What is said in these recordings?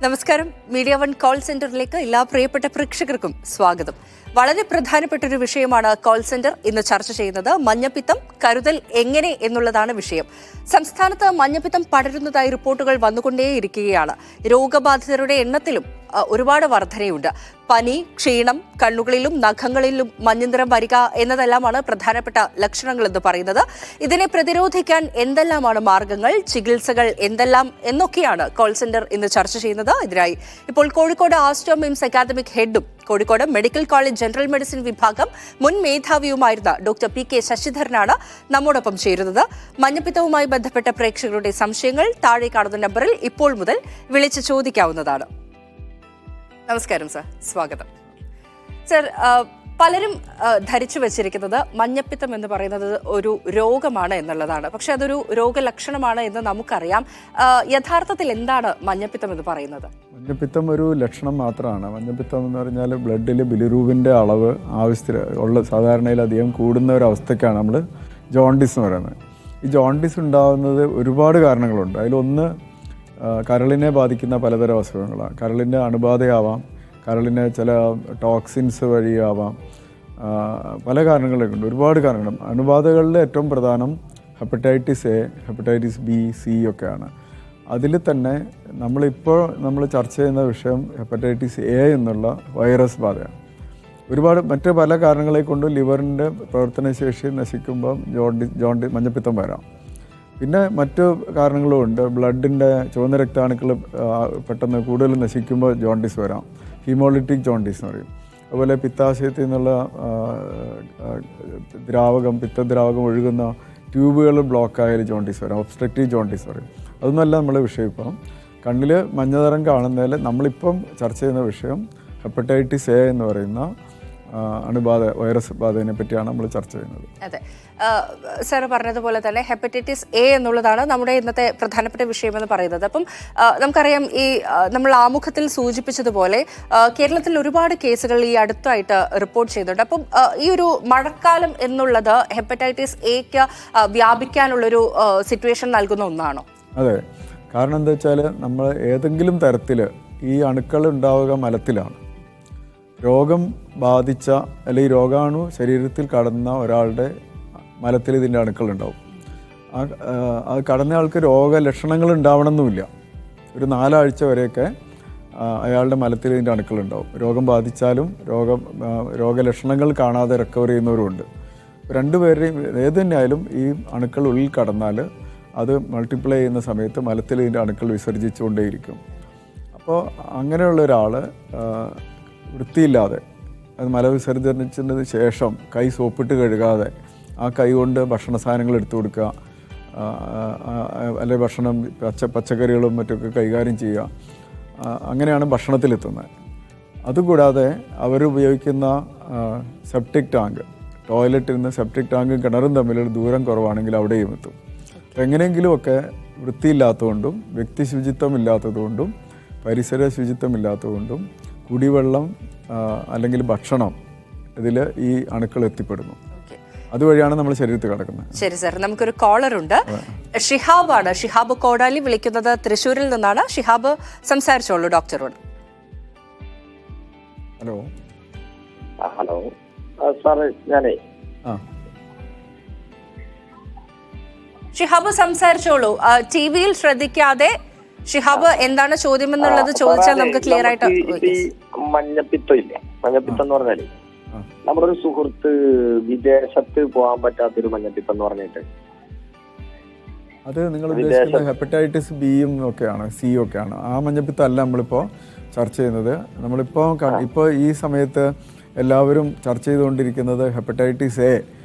നമസ്കാരം. Media one call സെന്ററിലേക്ക് എല്ലാ പ്രിയപ്പെട്ട പ്രേക്ഷകർക്കും സ്വാഗതം. വളരെ പ്രധാനപ്പെട്ട ഒരു വിഷയമാണ് കോൾ സെന്റർ ഇന്ന് ചർച്ച ചെയ്യുന്നത്. മഞ്ഞപ്പിത്തം കരുതൽ എങ്ങനെ എന്നുള്ളതാണ് വിഷയം. സംസ്ഥാനത്ത് മഞ്ഞപ്പിത്തം പടരുന്നതായി റിപ്പോർട്ടുകൾ വന്നുകൊണ്ടേയിരിക്കുകയാണ്. രോഗബാധിതരുടെ എണ്ണത്തിലും ഒരുപാട് വർധനയുണ്ട്. പനി, ക്ഷീണം, കണ്ണുകളിലും നഖങ്ങളിലും മഞ്ഞനിറം വരിക എന്നതെല്ലാമാണ് പ്രധാനപ്പെട്ട ലക്ഷണങ്ങൾ എന്ന് പറയുന്നത്. ഇതിനെ പ്രതിരോധിക്കാൻ എന്തെല്ലാമാണ് മാർഗങ്ങൾ, ചികിത്സകൾ എന്തെല്ലാം എന്നൊക്കെയാണ് കോൾ സെന്റർ ഇന്ന് ചർച്ച ചെയ്യുന്നത്. ഇതിനായി ഇപ്പോൾ കോഴിക്കോട് ആസ്റ്റർ മിംസ് അക്കാദമിക് ഹെഡും Kozhikode medical college general medicine വിഭാഗം മുൻ മേധാവിയുമായിരുന്ന ഡോക്ടർ പി കെ ശശിധരനാണ് നമ്മോടൊപ്പം ചേരുന്നത്. മഞ്ഞപ്പിത്തവുമായി ബന്ധപ്പെട്ട പ്രേക്ഷകരുടെ സംശയങ്ങൾ താഴെ കാണുന്ന നമ്പറിൽ ഇപ്പോൾ മുതൽ വിളിച്ച് ചോദിക്കാവുന്നതാണ്. നമസ്കാരം സർ, സ്വാഗതം. സർ, പലരും ധരിച്ചു വച്ചിരിക്കുന്നത് മഞ്ഞപ്പിത്തം എന്ന് പറയുന്നത് ഒരു രോഗമാണ് എന്നുള്ളതാണ്. പക്ഷെ അതൊരു രോഗലക്ഷണമാണ് എന്ന് നമുക്കറിയാം. യഥാർത്ഥത്തിൽ എന്താണ് മഞ്ഞപ്പിത്തം എന്ന് പറയുന്നത്? മഞ്ഞപ്പിത്തം ഒരു ലക്ഷണം മാത്രമാണ്. മഞ്ഞപ്പിത്തം എന്ന് പറഞ്ഞാൽ ബ്ലഡിൽ ബിലിറൂബിൻ്റെ അളവ് ആവശ്യത്തിൽ ഉള്ള സാധാരണയിലധികം കൂടുന്ന ഒരവസ്ഥയ്ക്കാണ് നമ്മൾ ജോണ്ടിസ് എന്ന് പറയുന്നത്. ഈ ജോണ്ടിസ് ഉണ്ടാകുന്നത് ഒരുപാട് കാരണങ്ങളുണ്ട്. അതിലൊന്ന് കരളിനെ ബാധിക്കുന്ന പലതരം അസുഖങ്ങളാണ്. കരളിൻ്റെ അണുബാധയാവാം, കരളിന് ചില ടോക്സിൻസ് വഴിയാവാം, പല കാരണങ്ങളൊക്കെ ഉണ്ട്, ഒരുപാട് കാരണങ്ങൾ. അണുബാധകളിൽ ഏറ്റവും പ്രധാനം hepatitis A, hepatitis B, C ഒക്കെയാണ്. അതിൽ തന്നെ നമ്മൾ ചർച്ച ചെയ്യുന്ന വിഷയം ഹെപ്പറ്റൈറ്റിസ് എ എന്നുള്ള വൈറസ് ബാധയാണ്. ഒരുപാട് മറ്റ് പല കാരണങ്ങളെ കൊണ്ടും ലിവറിൻ്റെ പ്രവർത്തനശേഷി നശിക്കുമ്പം മഞ്ഞപ്പിത്തം വരാം. പിന്നെ മറ്റു കാരണങ്ങളും ഉണ്ട്. ബ്ലഡിൻ്റെ ചുവന്ന രക്താണുക്കൾ പെട്ടെന്ന് കൂടുതൽ നശിക്കുമ്പോൾ ജോണ്ടിസ് വരാം. ഹീമോളിറ്റിക് ജോണ്ടിസ് എന്ന് പറയും. അതുപോലെ പിത്താശയത്തിൽ നിന്നുള്ള പിത്തദ്രാവകം ഒഴുകുന്ന ട്യൂബുകൾ ബ്ലോക്കായാൽ ജോണ്ടിസ് വരാം. ഒബ്സ്ട്രക്റ്റീവ് ജോണ്ടിസ് പറയും. അതൊന്നുമല്ല നമ്മുടെ വിഷയം. ഇപ്പം കണ്ണിൽ മഞ്ഞനിറം കാണുന്നതിൽ നമ്മളിപ്പം ചർച്ച ചെയ്യുന്ന വിഷയം ഹെപ്പറ്റൈറ്റിസ് എ എന്ന് പറയുന്ന വൈറസ് ബാധയെ പറ്റിയാണ് നമ്മൾ ചർച്ച ചെയ്യുന്നത്. അതെ, സാർ പറഞ്ഞതുപോലെ തന്നെ ഹെപ്പറ്റൈറ്റിസ് എ എന്നുള്ളതാണ് നമ്മുടെ ഇന്നത്തെ പ്രധാനപ്പെട്ട വിഷയമെന്ന് പറയുന്നത്. അപ്പം നമുക്കറിയാം, ഈ നമ്മൾ ആമുഖത്തിൽ സൂചിപ്പിച്ചതുപോലെ കേരളത്തിൽ ഒരുപാട് കേസുകൾ ഈ അടുത്തായിട്ട് റിപ്പോർട്ട് ചെയ്യുന്നുണ്ട്. അപ്പം ഈ ഒരു മഴക്കാലം എന്നുള്ളത് ഹെപ്പറ്റൈറ്റിസ് എക്ക് വ്യാപിക്കാനുള്ളൊരു സിറ്റുവേഷൻ നൽകുന്ന ഒന്നാണോ? അതെ, കാരണം എന്താ വെച്ചാൽ നമ്മൾ ഏതെങ്കിലും തരത്തിൽ ഈ അണുക്കൾ ഉണ്ടാവുക മലത്തിലാണ്. രോഗം ബാധിച്ച അല്ലെങ്കിൽ രോഗാണു ശരീരത്തിൽ കടന്ന ഒരാളുടെ മലത്തിൽ ഇതിൻ്റെ അണുക്കളുണ്ടാവും. അത് കടന്ന ആൾക്ക് രോഗലക്ഷണങ്ങൾ ഉണ്ടാവണമെന്നുമില്ല. ഒരു 4 ആഴ്ച വരെയൊക്കെ അയാളുടെ മലത്തിൽ ഇതിൻ്റെ അണുക്കളുണ്ടാവും. രോഗം ബാധിച്ചാലും രോഗലക്ഷണങ്ങൾ കാണാതെ റിക്കവർ ചെയ്യുന്നവരുമുണ്ട്. രണ്ടുപേരുടെയും ഏത് തന്നെയായാലും ഈ അണുക്കൾ ഉള്ളിൽ കടന്നാൽ അത് മൾട്ടിപ്ലൈ ചെയ്യുന്ന സമയത്ത് മലത്തിൽ ഇതിൻ്റെ അണുക്കൾ വിസർജിച്ചുകൊണ്ടേയിരിക്കും. അപ്പോൾ അങ്ങനെയുള്ള ഒരാൾ വൃത്തിയില്ലാതെ, അത് മലവിസർജനത്തിന് ശേഷം കൈ സോപ്പിട്ട് കഴുകാതെ ആ കൈ കൊണ്ട് ഭക്ഷണ സാധനങ്ങൾ എടുത്തു കൊടുക്കുക, അല്ലെങ്കിൽ ഭക്ഷണം പച്ചക്കറികളും മറ്റൊക്കെ കൈകാര്യം ചെയ്യുക, അങ്ങനെയാണ് ഭക്ഷണത്തിലെത്തുന്നത്. അതുകൂടാതെ അവരുപയോഗിക്കുന്ന സെപ്റ്റിക് ടാങ്ക്, ടോയ്ലറ്റിൽ നിന്ന് സെപ്റ്റിക് ടാങ്കും കിണറും തമ്മിലുള്ള ദൂരം കുറവാണെങ്കിൽ അവിടെയും എത്തും. എങ്ങനെയെങ്കിലുമൊക്കെ വൃത്തിയില്ലാത്തതുകൊണ്ടും വ്യക്തി ശുചിത്വം ഇല്ലാത്തതുകൊണ്ടും പരിസര ശുചിത്വം ഇല്ലാത്തതുകൊണ്ടും കുടിവെള്ളം അല്ലെങ്കിൽ ഭക്ഷണം ഇതിൽ ഈ അണുക്കൾ എത്തിപ്പെടുന്നു. അതുവഴിയാണ് നമ്മൾ ശരീരത്തിൽ കിടക്കുന്നത്. ശരി സാർ, നമുക്കൊരു കോളർ ഉണ്ട്. ഷിഹാബാണ്. ഷിഹാബ് കോടാലി വിളിക്കുന്നത് തൃശ്ശൂരിൽ നിന്നാണ്. ഷിഹാബ്, സംസാരിച്ചോളൂ ഡോക്ടറോട്. ഹലോ. ഹലോ സാറേ, ഞാനേ ഷിഹാബ് സംസാരിച്ചോളൂ. ടിവിയിൽ ശ്രദ്ധിക്കാതെ. ഷിഹാബ്, എന്താണ് ചോദ്യം എന്നുള്ളത് ചോദിച്ചാൽ നമുക്ക് ക്ലിയർ ആയിട്ട്. മഞ്ഞപ്പിത്തം ഇല്ലേ, മഞ്ഞപ്പിത്തം എന്ന് പറഞ്ഞാല് നമ്മുടെ ഒരു സുഹൃത്ത് വിദേശത്ത് പോകാൻ പറ്റാത്തൊരു മഞ്ഞപ്പിത്തം എന്ന് പറഞ്ഞിട്ട്, അത് നിങ്ങൾ ഉദ്ദേശിക്കുന്ന ഹെപ്പറ്റൈറ്റിസ് ബിയും ഒക്കെയാണ്, സിയും ഒക്കെയാണ്. ആ മഞ്ഞപ്പിത്തം അല്ല നമ്മളിപ്പോൾ ചർച്ച ചെയ്യുന്നത്. ഇപ്പോൾ ഈ സമയത്ത് എല്ലാവരും ചർച്ച ചെയ്തുകൊണ്ടിരിക്കുന്നത് ഹെപ്പറ്റൈറ്റിസ് എ,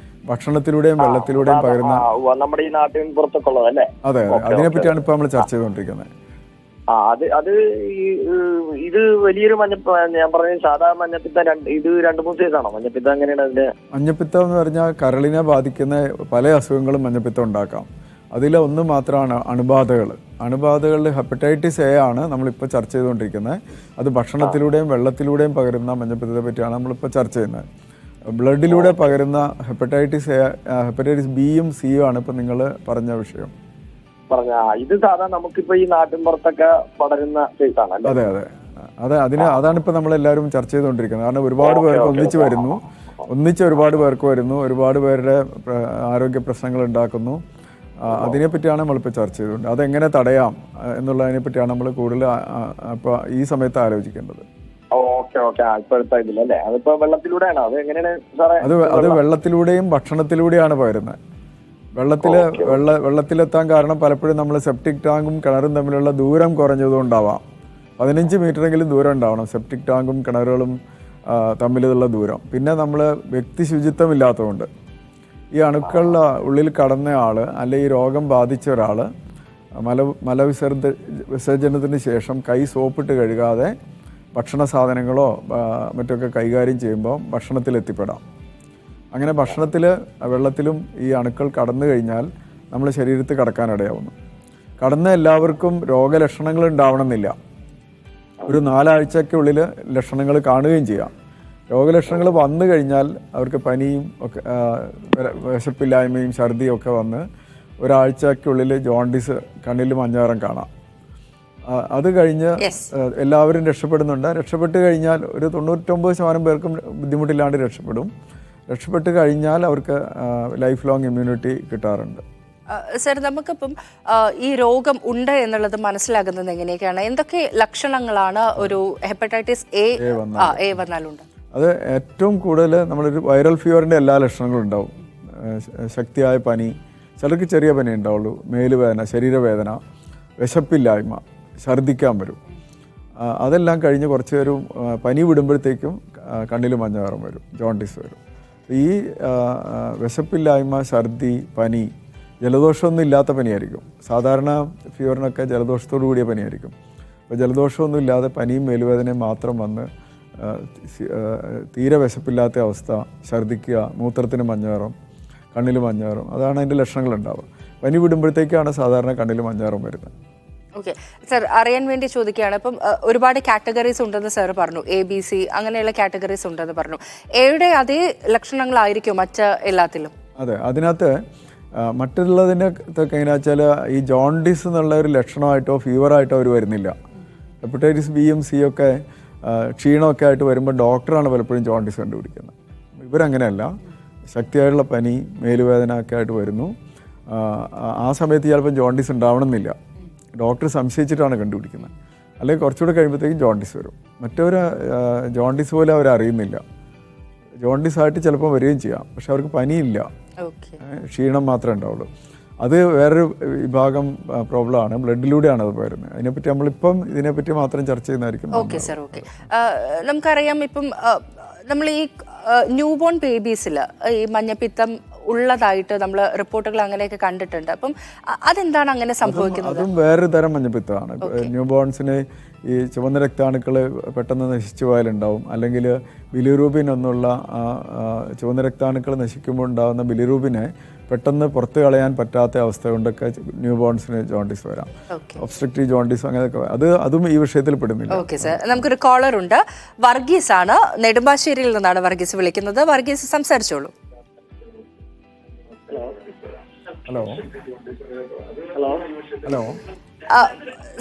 ഭക്ഷണത്തിലൂടെയും വെള്ളത്തിലൂടെയും പകരുന്ന, നമ്മുടെ ഈ നാട്ടിൻ പുറത്തൊക്കെ ഉള്ളതല്ലേ? അതെ, അതിനെപ്പറ്റിയാണ് ഇപ്പോൾ നമ്മൾ ചർച്ച ചെയ്തുകൊണ്ടിരിക്കുന്നത്. ഇത് വലിയൊരു ഞാൻ പറഞ്ഞ സാധാ മഞ്ഞപ്പിത്തം ഇത് 2-3 സൈസാണോ മഞ്ഞപ്പിത്തം? എങ്ങനെയാണ് അതിന്റെ? മഞ്ഞപ്പിത്തം എന്ന് പറഞ്ഞാൽ കരളിനെ ബാധിക്കുന്ന പല അസുഖങ്ങളും മഞ്ഞപ്പിത്തം ഉണ്ടാക്കാം. അതിലൊന്ന് മാത്രമാണ് അണുബാധകളിൽ ഹെപ്പറ്റൈറ്റിസ് എ ആണ് നമ്മളിപ്പോൾ ചർച്ച ചെയ്തുകൊണ്ടിരിക്കുന്നത്. അത് ഭക്ഷണത്തിലൂടെയും വെള്ളത്തിലൂടെയും പകരുന്ന മഞ്ഞപ്പിത്തത്തെ പറ്റിയാണ് നമ്മളിപ്പോൾ ചർച്ച ചെയ്യുന്നത്. ബ്ലഡിലൂടെ പകരുന്ന ഹെപ്പറ്റൈറ്റിസ് ബിയും സിയും ആണ് ഇപ്പോൾ നിങ്ങൾ പറഞ്ഞ വിഷയം. പറഞ്ഞ ഇത് സാധാരണ നമുക്കിപ്പോ ഈ നാട്ടിൻപുറത്തൊക്കെ പടരുന്ന കേസാണ് അല്ലേ? അതെ അതെ അതെ അതാണ് ഇപ്പൊ നമ്മളെല്ലാവരും ചർച്ച ചെയ്തുകൊണ്ടിരിക്കുന്നത്. കാരണം ഒരുപാട് പേർക്ക് ഒന്നിച്ച് വരുന്നു, ഒരുപാട് പേർക്ക് വരുന്നു, ഒരുപാട് പേരുടെ ആരോഗ്യ പ്രശ്നങ്ങൾ ഉണ്ടാക്കുന്നു. അതിനെപ്പറ്റിയാണ് നമ്മളിപ്പോൾ ചർച്ച ചെയ്തുകൊണ്ട് അതെങ്ങനെ തടയാം എന്നുള്ളതിനെ പറ്റിയാണ് നമ്മൾ കൂടുതൽ ഇപ്പോൾ ഈ സമയത്ത് ആലോചിക്കേണ്ടത്. ഇപ്പോഴത്തെ ഇതിലല്ലേ അതിപ്പോ വെള്ളത്തിലൂടെയാണോ? അത് എങ്ങനെയാണ് സാറേ? അത് വെള്ളത്തിലൂടെയും ഭക്ഷണത്തിലൂടെയാണ് പകരുന്നത്. വെള്ളത്തിലെത്താൻ കാരണം പലപ്പോഴും നമ്മൾ സെപ്റ്റിക് ടാങ്കും കിണറും തമ്മിലുള്ള ദൂരം കുറഞ്ഞതുകൊണ്ടാവാം. 15 മീറ്ററെങ്കിലും ദൂരം ഉണ്ടാവണം സെപ്റ്റിക് ടാങ്കും കിണറുകളും തമ്മിലുള്ള ദൂരം. പിന്നെ നമ്മൾ വ്യക്തി ശുചിത്വം ഇല്ലാത്തതുകൊണ്ട് ഈ അണുക്കളുടെ ഉള്ളിൽ കടന്ന ആൾ അല്ലെങ്കിൽ ഈ രോഗം ബാധിച്ച ഒരാൾ വിസർജനത്തിന് ശേഷം കൈ സോപ്പിട്ട് കഴുകാതെ ഭക്ഷണ സാധനങ്ങളോ മറ്റൊക്കെ കൈകാര്യം ചെയ്യുമ്പോൾ ഭക്ഷണത്തിലെത്തിപ്പെടാം. അങ്ങനെ വെള്ളത്തിലും ഈ അണുക്കൾ കടന്നു കഴിഞ്ഞാൽ നമ്മൾ ശരീരത്തിൽ കടക്കാനിടയാവുന്നു. കടന്ന എല്ലാവർക്കും രോഗലക്ഷണങ്ങൾ ഉണ്ടാവണമെന്നില്ല. ഒരു 4 ആഴ്ചയ്ക്കുള്ളിൽ ലക്ഷണങ്ങൾ കാണുകയും ചെയ്യാം. രോഗലക്ഷണങ്ങൾ വന്നു കഴിഞ്ഞാൽ അവർക്ക് പനിയും ഒക്കെ വിശപ്പില്ലായ്മയും ഛർദിയും ഒക്കെ വന്ന് ഒരാഴ്ചയ്ക്കുള്ളിൽ ജോണ്ടിസ്, കണ്ണിൽ മഞ്ഞനിറം കാണാം. അത് കഴിഞ്ഞ് എല്ലാവരും രക്ഷപ്പെടുന്നുണ്ട്. രക്ഷപ്പെട്ട് കഴിഞ്ഞാൽ ഒരു 99% പേർക്കും ബുദ്ധിമുട്ടില്ലാണ്ട് രക്ഷപ്പെട്ട് കഴിഞ്ഞാൽ അവർക്ക് ലൈഫ് ലോങ് ഇമ്മ്യൂണിറ്റി കിട്ടാറുണ്ട്. സർ, നമുക്കിപ്പം ഈ രോഗം ഉണ്ട് എന്നുള്ളത് മനസ്സിലാകുന്നത് എങ്ങനെയൊക്കെയാണ്? എന്തൊക്കെ ലക്ഷണങ്ങളാണ് ഒരു ഹെപ്പറ്റൈറ്റിസ് എ വന്നാലുണ്ട്? അത് ഏറ്റവും കൂടുതൽ നമ്മളൊരു വൈറൽ ഫീവറിൻ്റെ എല്ലാ ലക്ഷണങ്ങളും ഉണ്ടാവും. ശക്തിയായ പനി, ചിലർക്ക് ചെറിയ പനി ഉണ്ടാവുള്ളൂ, മേലുവേദന, ശരീരവേദന, വിശപ്പില്ലായ്മ, ഛർദ്ദിക്കാൻ വരും. അതെല്ലാം കഴിഞ്ഞ് കുറച്ച് ഒരു പനി വിടുമ്പോഴത്തേക്കും കണ്ണിൽ മഞ്ഞനിറം വരും, ജോണ്ടിസ് വരും. ഈ വിശപ്പില്ലായ്മ, ഛർദി, പനി, ജലദോഷമൊന്നും ഇല്ലാത്ത പനിയായിരിക്കും. സാധാരണ ഫീവറിനൊക്കെ ജലദോഷത്തോടു കൂടിയ പനിയായിരിക്കും. അപ്പോൾ ജലദോഷമൊന്നും ഇല്ലാതെ പനിയും മേലുവേദനയും മാത്രം വന്ന് തീരെ വിശപ്പില്ലാത്ത അവസ്ഥ, ഛർദ്ദിക്കുക, മൂത്രത്തിന് മഞ്ഞനിറം, കണ്ണിൽ മഞ്ഞനിറം, അതാണ് അതിൻ്റെ ലക്ഷണങ്ങൾ ഉണ്ടാവുക. പനി വിടുമ്പോഴത്തേക്കാണ് സാധാരണ കണ്ണിൽ മഞ്ഞനിറം വരുന്നത്. ഓക്കെ സർ, അറിയാൻ വേണ്ടി ചോദിക്കുകയാണ്. ഇപ്പം ഒരുപാട് കാറ്റഗറീസ് ഉണ്ടെന്ന് സാർ പറഞ്ഞു, ABC അങ്ങനെയുള്ള കാറ്റഗറീസ് ഉണ്ടെന്ന് പറഞ്ഞു. എയുടെ അതേ ലക്ഷണങ്ങളായിരിക്കും മറ്റ് എല്ലാത്തിലും? അതെ, അതിനകത്ത് മറ്റുള്ളതിനൊക്കെ എങ്ങനെയാ വെച്ചാൽ ഈ ജോണ്ടിസ് എന്നുള്ള ഒരു ലക്ഷണമായിട്ടോ ഫീവറായിട്ടോ അവർ വരുന്നില്ല. ഹെപ്പറ്റൈറ്റിസ് ബിയും സിയും ഒക്കെ ക്ഷീണമൊക്കെ ആയിട്ട് വരുമ്പോൾ ഡോക്ടറാണ് പലപ്പോഴും ജോണ്ടിസ് കണ്ടുപിടിക്കുന്നത്. ഇവരങ്ങനെയല്ല, ശക്തിയായിട്ടുള്ള പനി, മേലുവേദന ഒക്കെ ആയിട്ട് വരുന്നു. ആ സമയത്ത് ചിലപ്പോൾ ജോണ്ടിസ് ഉണ്ടാവണമെന്നില്ല, ഡോക്ടർ സംശയിച്ചിട്ടാണ് കണ്ടുപിടിക്കുന്നത്. അല്ലെങ്കിൽ കുറച്ചുകൂടെ കഴിയുമ്പോഴത്തേക്കും ജോണ്ടിസ് വരും. മറ്റൊരു ജോണ്ടിസ് പോലെ അവരറിയുന്നില്ല. ജോണ്ടിസ് ആയിട്ട് ചിലപ്പോൾ വരികയും ചെയ്യാം, പക്ഷെ അവർക്ക് പനിയില്ല, ക്ഷീണം മാത്രമേ ഉണ്ടാവുള്ളൂ. അത് വേറൊരു വിഭാഗം പ്രോബ്ലമാണ്, ബ്ലഡിലൂടെയാണ് അത് വരുന്നത്. അതിനെപ്പറ്റി നമ്മളിപ്പം ഇതിനെപ്പറ്റി മാത്രം ചർച്ച ചെയ്യുന്നതായിരിക്കും. Okay sir, okay. നമുക്കറിയാം ഇപ്പം നമ്മൾ ഈ ന്യൂ ബോൺ ബേബീസിൽ ഈ മഞ്ഞപ്പിത്തം ഉള്ളതായിട്ട് നമ്മൾ റിപ്പോർട്ടുകൾ അങ്ങനെയൊക്കെ കണ്ടിട്ടുണ്ട്. അപ്പം അതെന്താണ് അങ്ങനെ സംഭവിക്കുന്നത്? അതും വേറൊരു തരം മഞ്ഞപ്പിത്തമാണ്. ന്യൂ ബോൺസിന് ഈ ചുവന്ന രക്താണുക്കൾ പെട്ടെന്ന് നശിച്ചു പോയാലുണ്ടാവും, അല്ലെങ്കിൽ ബിലിറൂബിൻ എന്നുള്ള ചുവന്ന രക്താണുക്കൾ നശിക്കുമ്പോൾ ഉണ്ടാകുന്ന ബിലിറൂബിനെ പെട്ടെന്ന് പുറത്ത് കളയാൻ പറ്റാത്ത അവസ്ഥ കൊണ്ടൊക്കെ ന്യൂ ബോൺസിന് ജോണ്ടിസ് വരാം. ഒബ്സ്ട്രക്റ്റീവ് ജോണ്ടിസ് അങ്ങനെയൊക്കെ അതും ഈ വിഷയത്തിൽ പെടുന്നില്ല. ഓക്കെ സർ, നമുക്കൊരു കോളർ ഉണ്ട്. വർഗീസ് ആണ്, നെടുമ്പാശ്ശേരിയിൽ നിന്നാണ് വർഗീസ് വിളിക്കുന്നത്. വർഗീസ് സംസാരിച്ചോളൂ. ഹലോ ഹലോ ഹലോ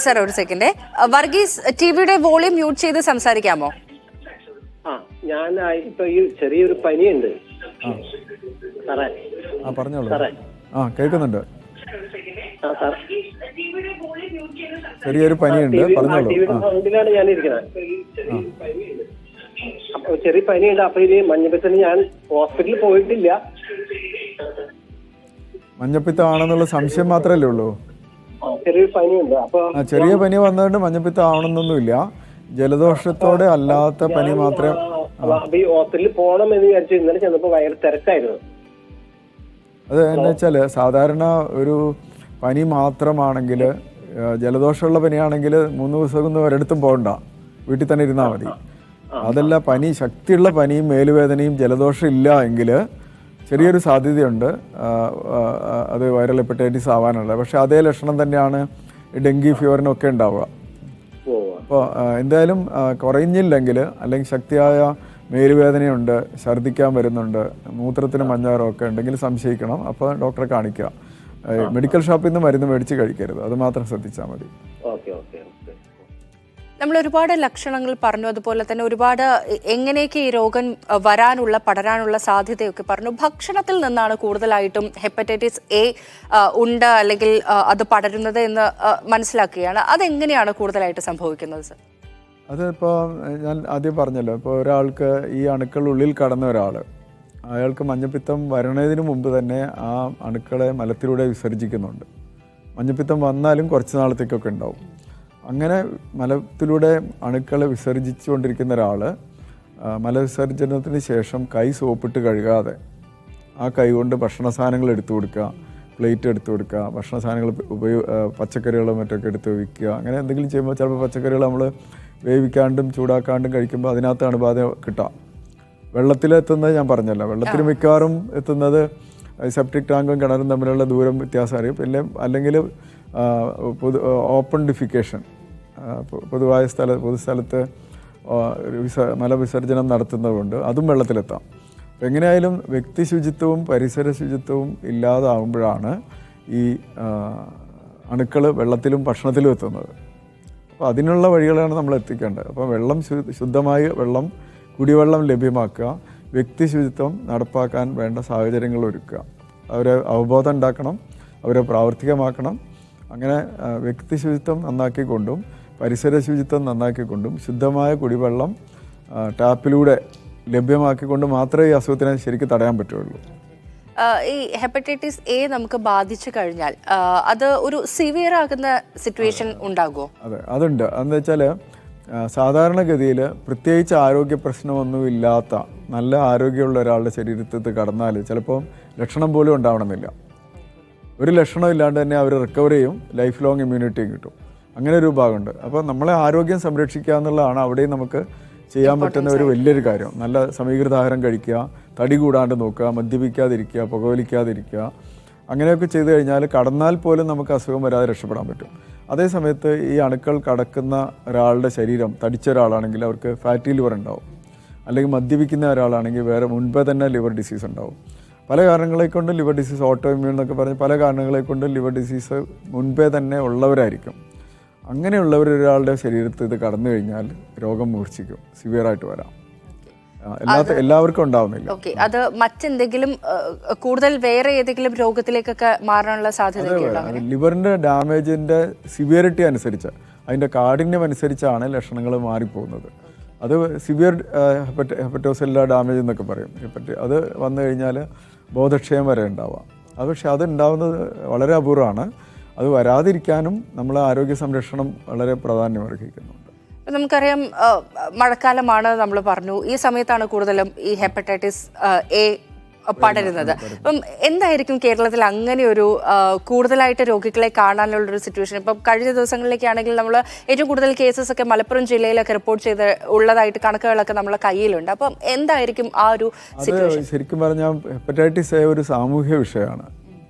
സർ, ഒരു സെക്കൻഡ്. വർഗീസ്, ടിവിയുടെ വോളിയം മ്യൂട്ട് ചെയ്ത് സംസാരിക്കാമോ? ഞാൻ ഇപ്പൊ ഈ ചെറിയൊരു പനിയുണ്ട് സാറേ. പറഞ്ഞോളൂ. കേൾക്കുന്നുണ്ട്. ചെറിയൊരു പനിയുണ്ട്, പറഞ്ഞോളൂ. ഞാൻ ഇരിക്കുന്നത്. അപ്പൊ ചെറിയ പനിയുണ്ട്. അപ്പൊ ഇത് മഞ്ഞപ്പിത്തത്തിന് ഞാൻ ഹോസ്പിറ്റലിൽ പോയിട്ടില്ല. മഞ്ഞപ്പിത്തമാണെന്നുള്ള സംശയം മാത്രമല്ലേ ഉള്ളൂ? ചെറിയൊരു പനിയുണ്ട്. അപ്പൊ ചെറിയ പനി വന്നതുകൊണ്ട് മഞ്ഞപ്പിത്തം ആവണമെന്നൊന്നുമില്ല. ജലദോഷത്തോടെ അല്ലാത്ത പനി മാത്രമേ. ഈ ഹോസ്പിറ്റലിൽ പോകണം എന്ന് വിചാരിച്ചു. ഇന്നലെ ചെന്നപ്പോ ഭയങ്കര തിരക്കായിരുന്നു. അത് എന്ന് വെച്ചാൽ സാധാരണ ഒരു പനി മാത്രമാണെങ്കിൽ, ജലദോഷമുള്ള പനിയാണെങ്കിൽ 3 ദിവസമൊന്നും ഒരിടത്തും പോകണ്ട, വീട്ടിൽ തന്നെ ഇരുന്നാൽ മതി. അതല്ല, പനി, ശക്തിയുള്ള പനിയും മേലുവേദനയും ജലദോഷം ഇല്ല എങ്കിൽ ചെറിയൊരു സാധ്യതയുണ്ട് അത് വൈറൽ ഹെപ്പറ്റൈറ്റിസ് ആവാനുള്ളത്. പക്ഷെ അതേ ലക്ഷണം തന്നെയാണ് ഡെങ്കി ഫീവറിനൊക്കെ ഉണ്ടാവുക. അപ്പോൾ എന്തായാലും കുറഞ്ഞില്ലെങ്കിൽ, അല്ലെങ്കിൽ ശക്തിയായ മേലുവേദനയുണ്ട്, ഛർദ്ദിക്കാൻ വരുന്നുണ്ട്, മൂത്രത്തിന് മഞ്ഞാറമൊക്കെ ഉണ്ടെങ്കിൽ സംശയിക്കണം. അപ്പോൾ ഡോക്ടറെ കാണിക്കുക. മെഡിക്കൽ ഷോപ്പിൽ നിന്ന് മരുന്ന് മേടിച്ച് കഴിക്കരുത്. അത് മാത്രം ശ്രദ്ധിച്ചാൽ മതി. Okay okay okay. നമ്മൾ ഒരുപാട് ലക്ഷണങ്ങൾ പറഞ്ഞു, അതുപോലെ തന്നെ ഒരുപാട് എങ്ങനെയൊക്കെ ഈ രോഗം വരാനുള്ള പടരാനുള്ള സാധ്യതയൊക്കെ പറഞ്ഞു. ഭക്ഷണത്തിൽ നിന്നാണ് കൂടുതലായിട്ടും ഹെപ്പറ്റൈറ്റിസ് എ ഉണ്ട് അല്ലെങ്കിൽ അത് പടരുന്നത് എന്ന് മനസ്സിലാക്കുകയാണ്. അതെങ്ങനെയാണ് കൂടുതലായിട്ട് സംഭവിക്കുന്നത് സർ? അതിപ്പോൾ ഞാൻ ആദ്യം പറഞ്ഞല്ലോ, ഇപ്പോൾ ഒരാൾക്ക് ഈ അണുക്കൾ ഉള്ളിൽ കടന്ന ഒരാൾ, അയാൾക്ക് മഞ്ഞപ്പിത്തം വരണതിന് മുമ്പ് തന്നെ ആ അണുക്കളെ മലത്തിലൂടെ വിസർജിക്കുന്നുണ്ട്. മഞ്ഞപ്പിത്തം വന്നാലും കുറച്ച് നാളത്തേക്കൊക്കെ ഉണ്ടാവും. അങ്ങനെ മലത്തിലൂടെ അണുക്കളെ വിസർജിച്ചുകൊണ്ടിരിക്കുന്ന ഒരാൾ മലവിസർജനത്തിന് ശേഷം കൈ സോപ്പിട്ട് കഴുകാതെ ആ കൈ കൊണ്ട് ഭക്ഷണ സാധനങ്ങൾ എടുത്തു കൊടുക്കുക, പ്ലേറ്റ് എടുത്തു കൊടുക്കുക, ഭക്ഷണ സാധനങ്ങൾ പച്ചക്കറികളോ മറ്റൊക്കെ എടുത്ത് വയ്ക്കുക. അങ്ങനെ എന്തെങ്കിലും ചെയ്യുമ്പോൾ ചിലപ്പോൾ പച്ചക്കറികൾ നമ്മൾ വേവിക്കാണ്ടും ചൂടാക്കാണ്ടും കഴിക്കുമ്പോൾ അതിനകത്ത് അണുബാധ കിട്ടാം. വെള്ളത്തിലെത്തുന്നത് ഞാൻ പറഞ്ഞല്ലോ, വെള്ളത്തിൽ മിക്കവാറും എത്തുന്നത് സെപ്റ്റിക് ടാങ്കും കിണറും തമ്മിലുള്ള ദൂരം വ്യത്യാസം അറിയും. പിന്നെ അല്ലെങ്കിൽ ഓപ്പൺ ഡിഫിക്കേഷൻ, പൊതുവായ പൊതുസ്ഥലത്ത് മലവിസർജനം നടത്തുന്നതുകൊണ്ട് അതും വെള്ളത്തിലെത്താം. എങ്ങനെയായാലും വ്യക്തി ശുചിത്വവും പരിസര ശുചിത്വവും ഇല്ലാതാവുമ്പോഴാണ് ഈ അണുക്കൾ വെള്ളത്തിലും ഭക്ഷണത്തിലും എത്തുന്നത്. അപ്പോൾ അതിനുള്ള വഴികളാണ് നമ്മൾ എത്തിക്കേണ്ടത്. അപ്പോൾ വെള്ളം ശുദ്ധമായ വെള്ളം, കുടിവെള്ളം ലഭ്യമാക്കുക, വ്യക്തി ശുചിത്വം നടപ്പാക്കാൻ വേണ്ട സാഹചര്യങ്ങൾ ഒരുക്കുക, അവരെ അവബോധം ഉണ്ടാക്കണം, അവരെ പ്രാവർത്തികമാക്കണം. അങ്ങനെ വ്യക്തി ശുചിത്വം നന്നാക്കിക്കൊണ്ടും പരിസര ശുചിത്വം നന്നാക്കിക്കൊണ്ടും ശുദ്ധമായ കുടിവെള്ളം ടാപ്പിലൂടെ ലഭ്യമാക്കിക്കൊണ്ട് മാത്രമേ ഈ അസുഖത്തിനെ ശരിക്കും തടയാൻ പറ്റുള്ളൂ. ഈ ഹെപ്പറ്റൈറ്റിസ് എ നമുക്ക് ബാധിച്ചു കഴിഞ്ഞാൽ അത് ഒരു സിവിയർ ആകുന്ന സിറ്റുവേഷൻ ഉണ്ടാകുമോ? അതെ, അതുണ്ട്. അതെന്ന് വെച്ചാൽ സാധാരണഗതിയിൽ പ്രത്യേകിച്ച് ആരോഗ്യ പ്രശ്നമൊന്നുമില്ലാത്ത നല്ല ആരോഗ്യമുള്ള ഒരാളുടെ ശരീരത്തിൽ കടന്നാൽ ചിലപ്പോൾ ലക്ഷണം പോലും ഉണ്ടാവണമെന്നില്ല. ഒരു ലക്ഷണം ഇല്ലാണ്ട് തന്നെ അവർ റിക്കവർ ചെയ്യും, ലൈഫ് ലോങ് ഇമ്മ്യൂണിറ്റിയും കിട്ടും. അങ്ങനെ ഒരു ഭാഗമുണ്ട്. അപ്പോൾ നമ്മളെ ആരോഗ്യം സംരക്ഷിക്കുക എന്നുള്ളതാണ് അവിടെയും നമുക്ക് ചെയ്യാൻ പറ്റുന്ന ഒരു വലിയൊരു കാര്യം. നല്ല സമീകൃത ആഹാരം കഴിക്കുക, തടി കൂടാണ്ട് നോക്കുക, മദ്യപിക്കാതിരിക്കുക, പുകവലിക്കാതിരിക്കുക. അങ്ങനെയൊക്കെ ചെയ്തു കഴിഞ്ഞാൽ കടന്നാൽ പോലും നമുക്ക് അസുഖം വരാതെ രക്ഷപ്പെടാൻ പറ്റും. അതേസമയത്ത് ഈ അണുക്കൾ കടക്കുന്ന ഒരാളുടെ ശരീരം തടിച്ച ഒരാളാണെങ്കിൽ അവർക്ക് ഫാറ്റി ലിവർ ഉണ്ടാവും. അല്ലെങ്കിൽ മദ്യപിക്കുന്ന ഒരാളാണെങ്കിൽ വേറെ മുൻപേ തന്നെ ലിവർ ഡിസീസ് ഉണ്ടാവും. പല കാരണങ്ങളെ കൊണ്ട് ലിവർ ഡിസീസ്, ഓട്ടോ ഇമ്മ്യൂൺ എന്നൊക്കെ പറഞ്ഞ് പല കാരണങ്ങളെ കൊണ്ട് ലിവർ ഡിസീസ് മുൻപേ തന്നെ ഉള്ളവരായിരിക്കും. അങ്ങനെയുള്ളവർ ഒരാളുടെ ശരീരത്തിൽ ഇത് കടന്നു കഴിഞ്ഞാൽ രോഗം മൂർച്ഛിക്കും, സിവിയറായിട്ട് വരാം. എല്ലാവർക്കും ഉണ്ടാവുന്നില്ല. ഓക്കെ, അത് മറ്റെന്തെങ്കിലും കൂടുതൽ വേറെ ഏതെങ്കിലും രോഗത്തിലേക്കൊക്കെ മാറാനുള്ള സാധ്യത? ലിവറിന്റെ ഡാമേജിന്റെ സിവിയറിറ്റി അനുസരിച്ച്, അതിന്റെ കാഠിന്യം അനുസരിച്ചാണ് ലക്ഷണങ്ങൾ മാറിപ്പോകുന്നത്. അത് സിവിയർ ഹെപ്പറ്റോസെല്ലുലാർ ഡാമേജ് എന്നൊക്കെ പറയും. അത് വന്നു കഴിഞ്ഞാൽ ബോധക്ഷയം വരെ ഉണ്ടാവാം. അത് പക്ഷെ അത് ഉണ്ടാവുന്നത് വളരെ അപൂർവമാണ്. അത് വരാതിരിക്കാനും നമ്മൾ ആരോഗ്യ സംരക്ഷണം വളരെ പ്രാധാന്യം അർഹിക്കുന്നുണ്ട്. നമുക്കറിയാം, മഴക്കാലമാണ് നമ്മൾ പറഞ്ഞു, ഈ സമയത്താണ് കൂടുതലും ഈ ഹെപ്പറ്റൈറ്റിസ് എ പടരുന്നത്. അപ്പം എന്തായിരിക്കും കേരളത്തിൽ അങ്ങനെ ഒരു കൂടുതലായിട്ട് രോഗികളെ കാണാനുള്ളൊരു സിറ്റുവേഷൻ? ഇപ്പം കഴിഞ്ഞ ദിവസങ്ങളിലേക്കാണെങ്കിൽ നമ്മൾ ഏറ്റവും കൂടുതൽ കേസസ് ഒക്കെ മലപ്പുറം ജില്ലയിലൊക്കെ റിപ്പോർട്ട് ചെയ്ത് ഉള്ളതായിട്ട് കണക്കുകളൊക്കെ നമ്മളെ കയ്യിലുണ്ട്. അപ്പം എന്തായിരിക്കും ആ ഒരു സിറ്റുവേഷൻ? ശരിക്കും പറഞ്ഞാൽ ഹെപ്പറ്റൈറ്റിസ് എ ഒരു സാമൂഹ്യ വിഷയമാണ്.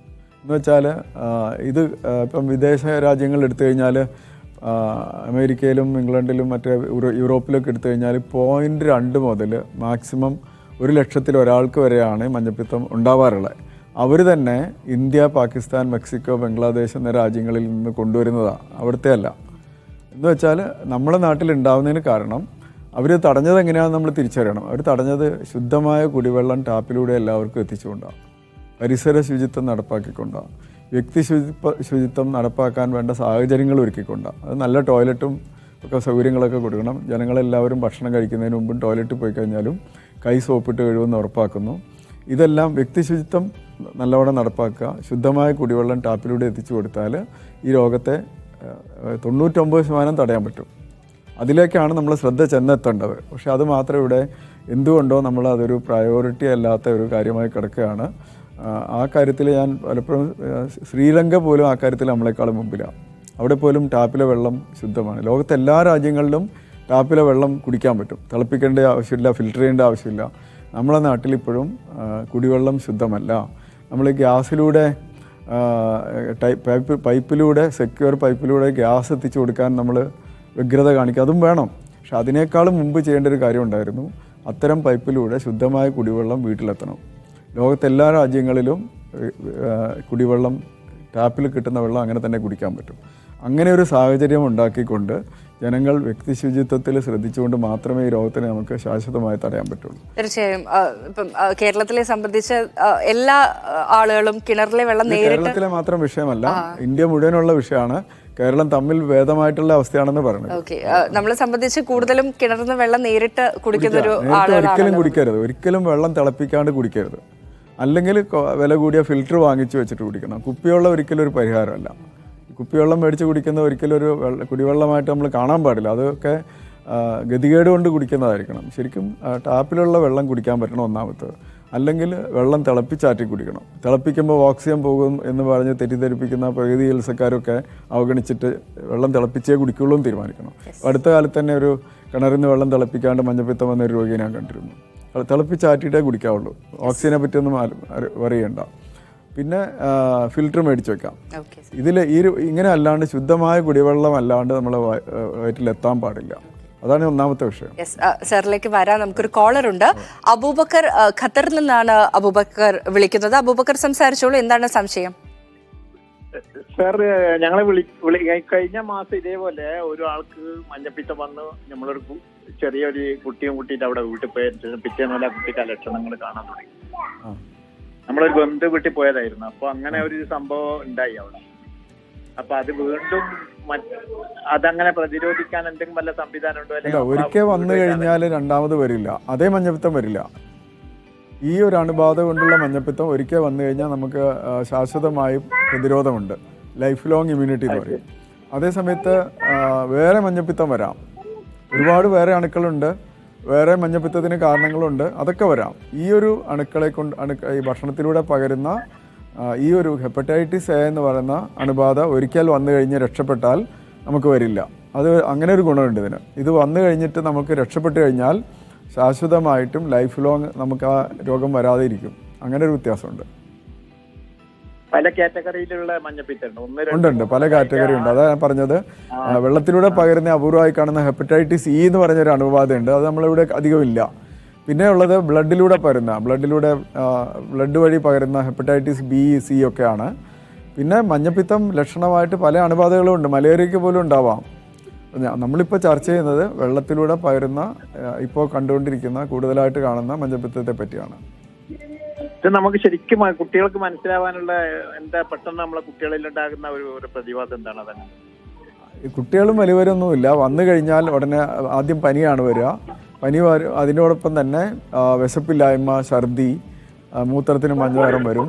എന്ന് വെച്ചാൽ ഇത് ഇപ്പം വിദേശ രാജ്യങ്ങളിൽ എടുത്തു കഴിഞ്ഞാൽ, അമേരിക്കയിലും ഇംഗ്ലണ്ടിലും മറ്റേ യൂറോപ്പിലൊക്കെ എടുത്തു കഴിഞ്ഞാൽ 0.2 മുതൽ മാക്സിമം 100,000 ഒരാൾക്ക് വരെയാണ് മഞ്ഞപ്പിത്തം ഉണ്ടാവാറുള്ളത്. അവർ തന്നെ ഇന്ത്യ, പാകിസ്ഥാൻ, മെക്സിക്കോ, ബംഗ്ലാദേശ് എന്ന രാജ്യങ്ങളിൽ നിന്ന് കൊണ്ടുവരുന്നതാണ്, അവിടുത്തെ അല്ല. എന്ന് വെച്ചാൽ നമ്മുടെ നാട്ടിലുണ്ടാവുന്നതിന് കാരണം അവർ തടഞ്ഞത് എങ്ങനെയാണെന്ന് നമ്മൾ തിരിച്ചറിയണം. അവർ തടഞ്ഞത് ശുദ്ധമായ കുടിവെള്ളം ടാപ്പിലൂടെ എല്ലാവർക്കും എത്തിച്ചുകൊണ്ടാണ്, പരിസര ശുചിത്വം നടപ്പാക്കിക്കൊണ്ടാണ്, വ്യക്തി ശുചിത്വം നടപ്പാക്കാൻ വേണ്ട സാഹചര്യങ്ങൾ ഒരുക്കിക്കൊണ്ടാണ്. അത് നല്ല ടോയ്ലറ്റും ഒക്കെ സൗകര്യങ്ങളൊക്കെ കൊടുക്കണം. ജനങ്ങളെല്ലാവരും ഭക്ഷണം കഴിക്കുന്നതിന് മുമ്പും ടോയ്ലറ്റിൽ പോയി കഴിഞ്ഞാലും കൈ സോപ്പിട്ട് കഴുകുമെന്ന് ഉറപ്പാക്കുന്നു. ഇതെല്ലാം വ്യക്തി ശുചിത്വം നല്ലവണ്ണം നടപ്പാക്കുക, ശുദ്ധമായ കുടിവെള്ളം ടാപ്പിലൂടെ എത്തിച്ചു കൊടുത്താൽ ഈ രോഗത്തെ 99% തടയാൻ പറ്റും. അതിലേക്കാണ് നമ്മൾ ശ്രദ്ധ ചെന്നെത്തേണ്ടത്. പക്ഷെ അത് മാത്രം ഇവിടെ എന്തുകൊണ്ടോ നമ്മൾ അതൊരു പ്രയോറിറ്റി അല്ലാത്ത ഒരു കാര്യമായി കിടക്കുകയാണ്. ആ കാര്യത്തിൽ ഞാൻ പലപ്പോഴും ശ്രീലങ്ക പോലും ആ കാര്യത്തിൽ നമ്മളെക്കാളും മുമ്പിലാണ്. അവിടെ പോലും ടാപ്പിലെ വെള്ളം ശുദ്ധമാണ്. ലോകത്തെ എല്ലാ രാജ്യങ്ങളിലും ടാപ്പിലെ വെള്ളം കുടിക്കാൻ പറ്റും, തിളപ്പിക്കേണ്ട ആവശ്യമില്ല, ഫിൽറ്റർ ചെയ്യേണ്ട ആവശ്യമില്ല. നമ്മളെ നാട്ടിലിപ്പോഴും കുടിവെള്ളം ശുദ്ധമല്ല. നമ്മൾ ഗ്യാസിലൂടെ പൈപ്പിലൂടെ, സെക്യൂർ പൈപ്പിലൂടെ ഗ്യാസ് എത്തിച്ചു കൊടുക്കാൻ നമ്മൾ വ്യഗ്രത കാണിക്കുക, അതും വേണം. പക്ഷെ അതിനേക്കാളും മുമ്പ് ചെയ്യേണ്ട ഒരു കാര്യമുണ്ടായിരുന്നു. അത്തരം പൈപ്പിലൂടെ ശുദ്ധമായ കുടിവെള്ളം വീട്ടിലെത്തണം. ലോകത്തെല്ലാ രാജ്യങ്ങളിലും കുടിവെള്ളം ടാപ്പിൽ കിട്ടുന്ന വെള്ളം അങ്ങനെ തന്നെ കുടിക്കാൻ പറ്റും. അങ്ങനെ ഒരു സാഹചര്യം ഉണ്ടാക്കിക്കൊണ്ട് ജനങ്ങൾ വ്യക്തി ശുചിത്വത്തിൽ ശ്രദ്ധിച്ചുകൊണ്ട് മാത്രമേ ഈ രോഗത്തിനെ നമുക്ക് ശാശ്വതമായി തടയാൻ പറ്റുള്ളൂ. തീർച്ചയായും ഇപ്പം കേരളത്തിലെ സംബന്ധിച്ച് എല്ലാ ആളുകളും കിണറിലെ വെള്ളം കേരളത്തിലെ മാത്രം വിഷയമല്ല, ഇന്ത്യ മുഴുവനുള്ള വിഷയമാണ്. കേരളം തമ്മിൽ ഭേദമായിട്ടുള്ള അവസ്ഥയാണെന്ന് പറയുന്നത്. ഓക്കെ, നമ്മളെ സംബന്ധിച്ച് കൂടുതലും കിണറിന് വെള്ളം നേരിട്ട് കുടിക്കുന്ന ഒരു ഒരിക്കലും കുടിക്കരുത്. ഒരിക്കലും വെള്ളം തിളപ്പിക്കാണ്ട് കുടിക്കരുത്. അല്ലെങ്കിൽ വില കൂടിയ ഫിൽറ്റർ വാങ്ങിച്ചു വെച്ചിട്ട് കുടിക്കണം. കുപ്പിവെള്ളം ഒരിക്കലും ഒരു പരിഹാരമല്ല. കുപ്പിവെള്ളം മേടിച്ച് കുടിക്കുന്ന ഒരിക്കലും ഒരു കുടിവെള്ളമായിട്ട് നമ്മൾ കാണാൻ പാടില്ല. അതൊക്കെ ഗതികേട് കൊണ്ട് കുടിക്കുന്നതായിരിക്കണം. ശരിക്കും ടാപ്പിലുള്ള വെള്ളം കുടിക്കാൻ പറ്റണം ഒന്നാമത്തത്. അല്ലെങ്കിൽ വെള്ളം തിളപ്പിച്ചാറ്റി കുടിക്കണം. തിളപ്പിക്കുമ്പോൾ ഓക്സിജൻ പോകും എന്ന് പറഞ്ഞ് തെറ്റിദ്ധരിപ്പിക്കുന്ന പ്രകൃതി ചികിത്സക്കാരൊക്കെ അവഗണിച്ചിട്ട് വെള്ളം തിളപ്പിച്ചേ കുടിക്കുള്ളൂ എന്ന് തീരുമാനിക്കണം. അടുത്ത കാലത്ത് തന്നെ ഒരു കിണറിൽ നിന്ന് വെള്ളം തിളപ്പിക്കാണ്ട് മഞ്ഞപ്പിത്തം വന്നൊരു രോഗിയെ ഞാൻ കണ്ടിരുന്നു. തിളപ്പിച്ചാറ്റിയിട്ടേ കുടിക്കാവുള്ളൂ. ഓക്സിജനെ പറ്റിയൊന്നും അറിയണ്ട. പിന്നെ ഫിൽറ്റർ മേടിച്ച് വെക്കാം. ഇതിൽ ഇങ്ങനെ അല്ലാണ്ട് ശുദ്ധമായ കുടിവെള്ളം അല്ലാണ്ട് നമ്മളെ വയറ്റിലെത്താൻ പാടില്ല. അതാണ് ഒന്നാമത്തെ വിഷയം. സാറിലേക്ക് വരാം. നമുക്കൊരു കോളർ ഉണ്ട്. അബൂബക്കർ ഖത്തറിൽ നിന്നാണ് അബൂബക്കർ വിളിക്കുന്നത്. അബൂബക്കർ സംസാരിച്ചോളൂ, എന്താണ് സംശയം? സാർ, ഞങ്ങളെ കഴിഞ്ഞ മാസം ഇതേപോലെ ഒരാൾക്ക് മഞ്ഞപ്പിത്തം വന്ന് നമ്മളൊരു ചെറിയൊരു കുട്ടിയും കൂട്ടിയിട്ട് അവിടെ വീട്ടിൽ പോയ പിറ്റേന്നല്ല കുട്ടിക്ക് ലക്ഷണങ്ങൾ കാണാൻ തുടങ്ങി. നമ്മളൊരു ബന്ധു വീട്ടിൽ പോയതായിരുന്നു. അപ്പൊ അങ്ങനെ ഒരു സംഭവം ഉണ്ടായി അവിടെ. അപ്പൊ അത് വീണ്ടും അതങ്ങനെ പ്രതിരോധിക്കാൻ എന്തെങ്കിലും വല്ല സംവിധാനം ഉണ്ടോ? അല്ല, ഒരിക്കൽ വന്നു കഴിഞ്ഞാൽ രണ്ടാമത് വരില്ല. അതേ മഞ്ഞപ്പിത്തം വരില്ല. ഈ ഒരു അണുബാധ കൊണ്ടുള്ള മഞ്ഞപ്പിത്തം ഒരിക്കൽ വന്നു കഴിഞ്ഞാൽ നമുക്ക് ശാശ്വതമായി പ്രതിരോധമുണ്ട്. ലൈഫ് ലോങ് ഇമ്മ്യൂണിറ്റി എന്ന് പറയും. അതേസമയത്ത് വേറെ മഞ്ഞപ്പിത്തം വരാം. ഒരുപാട് വേറെ അണുക്കളുണ്ട്, വേറെ മഞ്ഞപ്പിത്തത്തിന് കാരണങ്ങളുണ്ട്, അതൊക്കെ വരാം. ഈ ഒരു അണുക്കളെ കൊണ്ട് ഈ ഭക്ഷണത്തിലൂടെ പകരുന്ന ഈ ഒരു ഹെപ്പറ്റൈറ്റിസ് എ എന്ന് പറയുന്ന അണുബാധ ഒരിക്കൽ വന്നു കഴിഞ്ഞ് രക്ഷപ്പെട്ടാൽ നമുക്ക് വരില്ല. അത് അങ്ങനെ ഒരു ഗുണമുണ്ട് ഇതിന്. ഇത് വന്നു കഴിഞ്ഞിട്ട് നമുക്ക് രക്ഷപ്പെട്ട് കഴിഞ്ഞാൽ ശാശ്വതമായിട്ടും ലൈഫ് ലോങ് നമുക്ക് ആ രോഗം വരാതെ ഇരിക്കും. അങ്ങനെ ഒരു വ്യത്യാസമുണ്ട്. പല കാറ്റഗറിയിലുള്ള മഞ്ഞപ്പിത്തം ഉണ്ട്. പല കാറ്റഗറി ഉണ്ട്. അതാണ് ഞാൻ പറഞ്ഞത്. വെള്ളത്തിലൂടെ പകരുന്ന അപൂർവമായി കാണുന്ന ഹെപ്പറ്റൈറ്റിസ് ഇ എന്ന് പറഞ്ഞൊരു അണുബാധയുണ്ട്. അത് നമ്മളിവിടെ അധികമില്ല. പിന്നെ ഉള്ളത് ബ്ലഡിലൂടെ പകരുന്ന ബ്ലഡ് വഴി പകരുന്ന ഹെപ്പറ്റൈറ്റിസ് ബി, സി ഒക്കെയാണ്. പിന്നെ മഞ്ഞപ്പിത്തം ലക്ഷണമായിട്ട് പല അണുബാധകളും ഉണ്ട്. മലേറിയയ്ക്ക് പോലും ഉണ്ടാവാം. നമ്മളിപ്പോൾ ചർച്ച ചെയ്യുന്നത് വെള്ളത്തിലൂടെ പകരുന്ന ഇപ്പോൾ കണ്ടുകൊണ്ടിരിക്കുന്ന കൂടുതലായിട്ട് കാണുന്ന മഞ്ഞപ്പിത്തത്തെ പറ്റിയാണ്. ഇത് നമുക്ക് ശരിക്കും കുട്ടികൾക്ക് മനസ്സിലാവാനുള്ള എന്താ പെട്ടെന്ന് നമ്മളെ കുട്ടികളിൽ ഉണ്ടാകുന്ന ഒരു പ്രതിഭാസം എന്താണ്? അതന്നെ കുട്ടികളും വലിയവരൊന്നുമില്ല. വന്നു കഴിഞ്ഞാൽ ഉടനെ ആദ്യം പനിയാണ് വരിക. പനി അതിനോടൊപ്പം തന്നെ വിശപ്പില്ലായ്മ, ഛർദി, മൂത്രത്തിന് മഞ്ഞവരം വരും.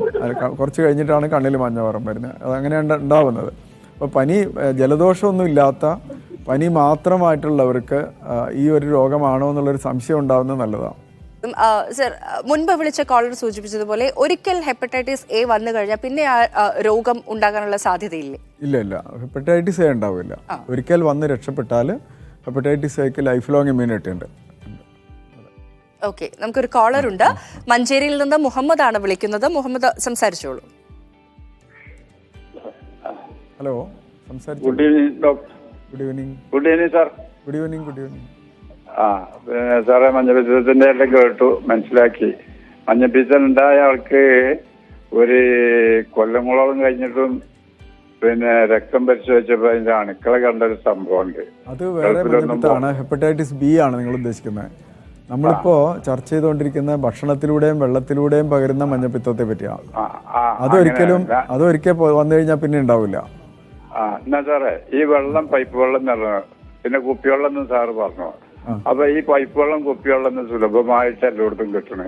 കുറച്ച് കഴിഞ്ഞിട്ടാണ് കണ്ണിൽ മഞ്ഞവരം വരുന്നത്. അതങ്ങനെയാണ് ഉണ്ടാവുന്നത്. അപ്പോൾ പനി, ജലദോഷമൊന്നും ഇല്ലാത്ത പനി മാത്രമായിട്ടുള്ളവർക്ക് ഈ ഒരു രോഗമാണോ എന്നുള്ളൊരു സംശയം ഉണ്ടാകുന്നത് നല്ലതാണ്. സർ, മുൻപ് വിളിച്ച കോളർ സൂചിപ്പിച്ചതുപോലെ ഒരിക്കൽ ഹെപ്പറ്റൈറ്റിസ് എ വന്നു കഴിഞ്ഞാൽ പിന്നെ ആ രോഗം ഉണ്ടാകാനുള്ള സാധ്യതയില്ലേ? ഇല്ല, ഹെപ്പറ്റൈറ്റിസ് എ ഉണ്ടാവില്ല. ഒരിക്കൽ വന്ന് രക്ഷപ്പെട്ടാൽ ഹെപ്പറ്റൈറ്റിസ് എക്ക് ലൈഫ് ലോങ് ഇമ്മ്യൂണിറ്റി ഉണ്ട്. ഓക്കെ, നമുക്കൊരു കോളർ ഉണ്ട്. മഞ്ചേരിയിൽ നിന്ന് മുഹമ്മദ് ആണ് വിളിക്കുന്നത്. മുഹമ്മദ് സംസാരിച്ചോളൂ. ഹലോ, സംസാരിച്ചു. Good evening doctor. Good evening. Good evening sir. Good evening. Good evening. പിന്നെ സാറേ, മഞ്ഞപ്പിത്തത്തിന്റെ എല്ലാം കേട്ടു, മനസ്സിലാക്കി. മഞ്ഞപ്പിത്തം ഉണ്ടായ ആൾക്ക് ഒരു കൊല്ലങ്ങളോളം കഴിഞ്ഞിട്ടും പിന്നെ രക്തം പരിശോധിച്ചപ്പോൾ അതിന്റെ അണുക്കളെ കണ്ടൊരു സംഭവമുണ്ട്. അത് വേറെ മഞ്ഞപ്പിത്തമാണ്. ഹെപ്പറ്റൈറ്റിസ് ബി ആണ് നിങ്ങൾ ഉദ്ദേശിക്കുന്നത്. നമ്മളിപ്പോ ചർച്ച ചെയ്തുകൊണ്ടിരിക്കുന്ന ഭക്ഷണത്തിലൂടെയും വെള്ളത്തിലൂടെയും പകരുന്ന മഞ്ഞപ്പിത്തത്തെ പറ്റിയാണ്. അതൊരിക്കൽ വന്നു കഴിഞ്ഞാൽ പിന്നെ ഉണ്ടാവില്ല. എന്നാ സാറേ, ഈ വെള്ളം പൈപ്പ് വെള്ളം നിറഞ്ഞു, പിന്നെ കുപ്പിവെള്ളം എന്ന് സാറ് പറഞ്ഞു. അപ്പൊ ഈ പൈപ്പ് വെള്ളം കുപ്പിവെള്ളം സുലഭമായിട്ട് എല്ലായിടത്തും കിട്ടണേ.